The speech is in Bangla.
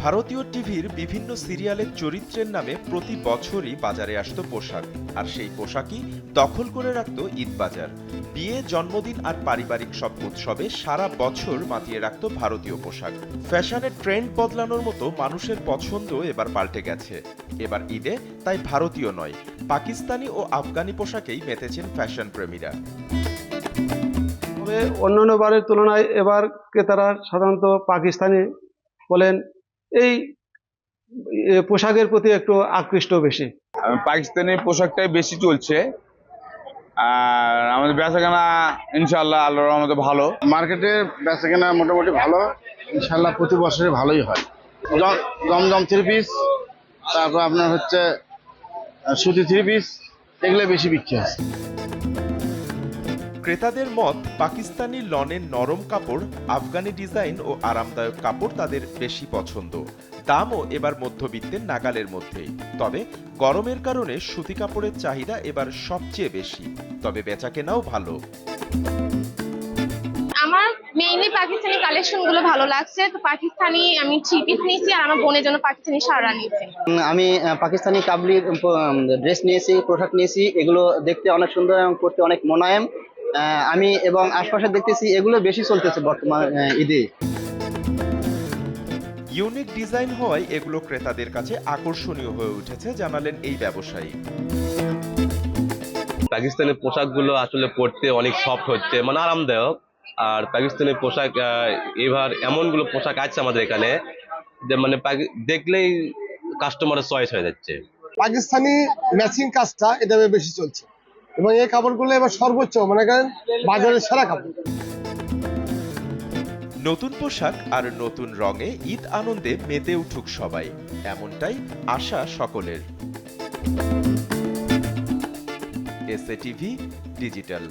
ভারতীয় টিভির বিভিন্ন সিরিয়ালের চরিত্রের নামে প্রতি বছরই বাজারে আসতো পোশাক, আর সেই পোশাকই দখল করে রাখত ঈদ বাজার। বিয়ে, জন্মদিন আর পারিবারিক সব উৎসবে সারা বছর মাতিয়ে রাখত ভারতীয় পোশাক। ফ্যাশনের ট্রেন্ড বদলানোর মতো মানুষের পছন্দ এবার পাল্টে গেছে। এবার ঈদে তাই ভারতীয় নয়, পাকিস্তানি ও আফগানি পোশাকেই মেতেছেন ফ্যাশন প্রেমীরা। তবে অন্যান্য বারের তুলনায় এবার ক্রেতারা সাধারণত পাকিস্তানি বলেন এই পোশাকের প্রতি একটু আকৃষ্ট বেশি। পাকিস্তানি পোশাকটাই বেশি চলছে, আর আমাদের বেচাকেনা ইনশাআল্লাহ আল্লাহর রহমতে ভালো। মার্কেটের বেচাকেনা মোটামুটি ভালো, ইনশাআল্লাহ প্রতি বছরে ভালোই হয়। জমজম 3 পিস, তারপর আপনার হচ্ছে সুতি 3 পিস, এগুলো বেশি বিক্রি হচ্ছে। ক্রেতাদের মত, পাকিস্তানি লনের নরম কাপড়, আফগানি ডিজাইন ও আরামদায়ক কাপড় তাদের বেশি পছন্দ। দামও এবার মধ্যবিত্তের নাগালের মধ্যেই। তবে গরমের কারণে সুতি কাপড়ের চাহিদা এবার সবচেয়ে বেশি, তবে বেচাকেনাও ভালো। আমার মেইনলি পাকিস্তানি কালেকশন গুলো ভালো লাগছে, তো পাকিস্তানি আমি 3 পিস নিয়েছি আর আমার বোনের জন্য পাকিস্তানি সারা নিয়েছি। আমি পাকিস্তানি কাবলির ড্রেস নিয়েছি, পোশাক নিয়েছি। এগুলো দেখতে অনেক সুন্দর এবং পরতে অনেক মোলায়েম। আমি এবং আশপাশে দেখতেছি এগুলো বেশি চলতেছে বর্তমান ঈদে। ইউনিক ডিজাইন হওয়ায় এগুলো ক্রেতাদের কাছে আকর্ষণীয় হয়ে উঠেছে, জানালেন এই ব্যবসায়ী। পাকিস্তানি পোশাকগুলো আসলে পরতে অনেক সফট হচ্ছে, মানে আরামদায়ক। আর পাকিস্তানি পোশাক এবার এমনগুলো পোশাক আছে আমাদের এখানে যে মানে দেখলেই কাস্টমারের চয়েস হয়ে যাচ্ছে। পাকিস্তানি ম্যাচিং কাজটা এটা বেশি চলছে এবং এই কাপড়গুলো এবার সর্বোচ্চ মনে করেন বাজারের সেরা কাপড়। নতুন পোশাক আর নতুন রঙে ঈদ আনন্দে মেতে উঠুক সবাই, এমনটাই আশা সকলের। SA TV digital.